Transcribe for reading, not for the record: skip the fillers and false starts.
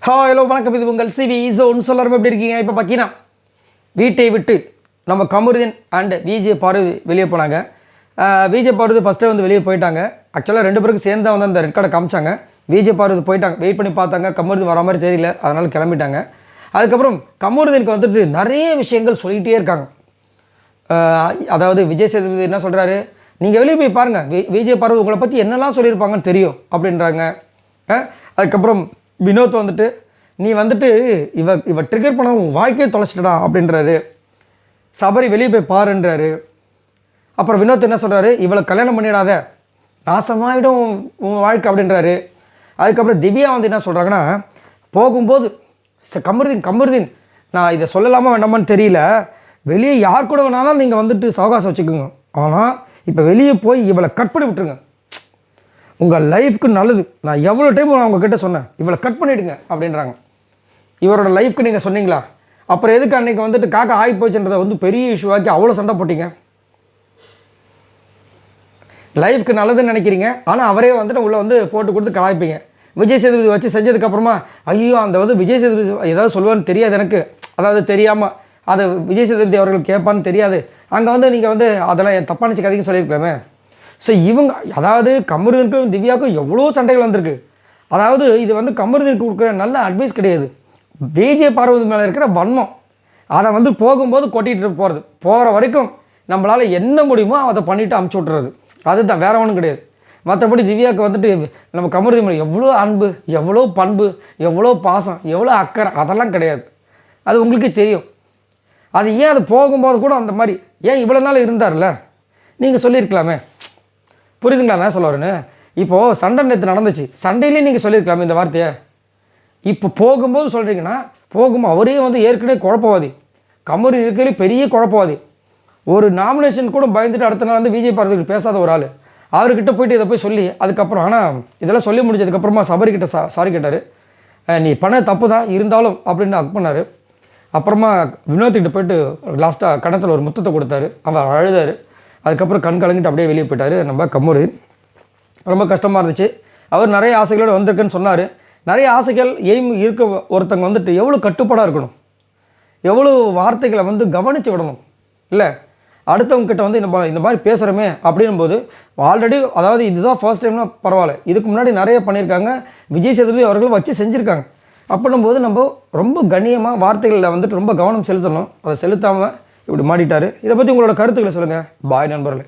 Hello வணக்கம், இது உங்கள் சிவி ஜோன். சொல்லாமல் எப்படி இருக்கீங்க? இப்போ பார்த்தீங்கன்னா வீட்டை விட்டு நம்ம கமருதீன் அண்ட் விஜே பார்வதி வெளியே போனாங்க. விஜே பார்வதி ஃபஸ்ட்டே வந்து வெளியே போயிட்டாங்க. ஆக்சுவலாக ரெண்டு பேருக்கு சேர்ந்து தான் வந்து அந்த ரெட் கார்டை காமிச்சாங்க. விஜே பார்வதி போயிட்டாங்க, வெயிட் பண்ணி பார்த்தாங்க, கமருதீன் வர மாதிரி தெரியல, அதனால் கிளம்பிட்டாங்க. அதுக்கப்புறம் கமருதீனுக்கு வந்துட்டு நிறைய விஷயங்கள் சொல்லிகிட்டே இருக்காங்க. அதாவது விஜய் சேதுபதி என்ன சொல்கிறாரு, நீங்கள் வெளியே போய் பாருங்கள், விஜய் பார்வதி உங்களை பற்றி என்னெல்லாம் சொல்லியிருப்பாங்கன்னு தெரியும் அப்படின்றாங்க. அதுக்கப்புறம் வினோத் வந்துட்டு நீ வந்துட்டு இவ ட்ரிகர் பண்ண உன் வாழ்க்கையை தொலைச்சிட்டடா அப்படின்றாரு. சபரி வெளியே போய் பாருன்றாரு. அப்புறம் வினோத் என்ன சொல்கிறாரு, இவளை கல்யாணம் பண்ணிடாத, நாசமாகிடும் உன் வாழ்க்கை அப்படின்றாரு. அதுக்கப்புறம் திவ்யா வந்து என்ன சொல்கிறாங்கன்னா, போகும்போது கமருதீன் நான் இதை சொல்லலாமா வேண்டாமான்னு தெரியல, வெளியே யார் கூட வேணாலும் நீங்கள் வந்துட்டு சவகாசம் வச்சுக்கோங்க, ஆனால் இப்போ வெளியே போய் இவளை கட் பண்ணி விட்டுருங்க, உங்கள் லைஃப்க்கு நல்லது. நான் எவ்வளோ டைம் நான் உங்ககிட்ட சொன்னேன், இவளை கட் பண்ணிவிடுங்க அப்படின்றாங்க. இவரோட லைஃப்க்கு நீங்கள் சொன்னீங்களா? அப்புறம் எதுக்கு அன்றைக்கி வந்துட்டு காக்கா ஆகி போச்சுன்றதை வந்து பெரிய இஷ்யூவாக்கி அவ்வளோ சண்டை போட்டிங்க? லைஃப்க்கு நல்லதுன்னு நினைக்கிறீங்க, ஆனால் அவரே வந்துட்டு உள்ளே வந்து போட்டு கொடுத்து கலாய்ப்பீங்க. விஜய் சேதுபதி வச்சு செஞ்சதுக்கப்புறமா ஐயோ அந்த வந்து விஜய் சேதுபதி ஏதாவது சொல்லுவான்னு தெரியாது எனக்கு, அதாவது தெரியாமல் அதை விஜய் சேதுபதி அவர்கள் கேட்பான்னு தெரியாது, அங்கே வந்து நீங்கள் வந்து அதெல்லாம் என் தப்பான கதைக்கு சொல்லியிருக்கலாமே. ஸோ இவங்க அதாவது கமருதீனுக்கும் திவ்யாவுக்கும் எவ்வளோ சண்டைகள் வந்திருக்கு. அதாவது இது வந்து கமருதீனுக்கு கொடுக்குற நல்ல அட்வைஸ் கிடையாது, விஜய் பார்வதி மேலே இருக்கிற வன்மம். அதை வந்து போகும்போது கொட்டிகிட்டு போகிறது, போகிற வரைக்கும் நம்மளால் என்ன முடியுமோ அதை பண்ணிவிட்டு அமுச்சு விட்டுறது, அதுதான், வேறு ஒன்றும் கிடையாது. மற்றபடி திவ்யாவுக்கு வந்துட்டு நம்ம கமருதீன் மேலே எவ்வளோ அன்பு, எவ்வளோ பண்பு, எவ்வளோ பாசம், எவ்வளோ அக்கறை, அதெல்லாம் கிடையாது. அது உங்களுக்கே தெரியும். அது ஏன் அது போகும்போது கூட அந்த மாதிரி ஏன் இவ்வளோ நாள் இருந்தார்ல, நீங்கள் சொல்லியிருக்கலாமே. புரியுதுங்களா நான் சொல்ல வரேன்னு? இப்போது சண்டை நேற்று நடந்துச்சு, சண்டையிலேயே நீங்கள் சொல்லியிருக்கலாமே இந்த வார்த்தையை. இப்போ போகும்போது சொல்கிறீங்கன்னா, போகும்போது அவரே வந்து ஏற்கனவே குழப்பவாதி, கமருதீன் இருக்கிறதுலே பெரிய குழப்பவாதி. ஒரு நாமினேஷன் கூட பயந்துட்டு அடுத்த நாள் வந்து விஜய் பார்வதி பேசாத ஒரு ஆள், அவர்கிட்ட போயிட்டு இதை போய் சொல்லி அதுக்கப்புறம் ஆனால் இதெல்லாம் சொல்லி முடிஞ்சதுக்கப்புறமா சபரிக்கிட்ட சாரி கேட்டார், நீ பண்ண தப்பு தான் இருந்தாலும் அப்படின்னு அக் பண்ணார். அப்புறமா வினோத்திட்ட போயிட்டு லாஸ்ட்டாக கணத்தில் ஒரு முத்தத்தை கொடுத்தாரு, அவர் அழுதார். அதுக்கப்புறம் கண் கலங்கிட்டு அப்படியே வெளியே போயிட்டார் நம்ம கமருதீன். ரொம்ப கஷ்டமாக இருந்துச்சு. அவர் நிறைய ஆசைகளோடு வந்திருக்குன்னு சொன்னார். நிறைய ஆசைகள் எய்ம் இருக்க ஒருத்தங்க வந்துட்டு எவ்வளோ கட்டுப்பாடாக இருக்கணும், எவ்வளோ வார்த்தைகளை வந்து கவனித்து விடணும். இல்லை அடுத்தவங்ககிட்ட வந்து இந்த மாதிரி பேசுகிறோமே அப்படின்போது ஆல்ரெடி, அதாவது இதுதான் ஃபர்ஸ்ட் டைம்னா பரவாயில்ல, இதுக்கு முன்னாடி நிறைய பண்ணியிருக்காங்க, விஜய் சேதுபதி அவர்கள் வச்சு செஞ்சுருக்காங்க. அப்படின்னும்போது நம்ம ரொம்ப கண்ணியமாக வார்த்தைகளில் வந்துட்டு ரொம்ப கவனம் செலுத்தணும். அதை செலுத்தாமல் இப்படி மாட்டிட்டார். இதை பற்றி உங்களோட கருத்துக்களை சொல்லுங்கள். பாய் நண்பர்களே.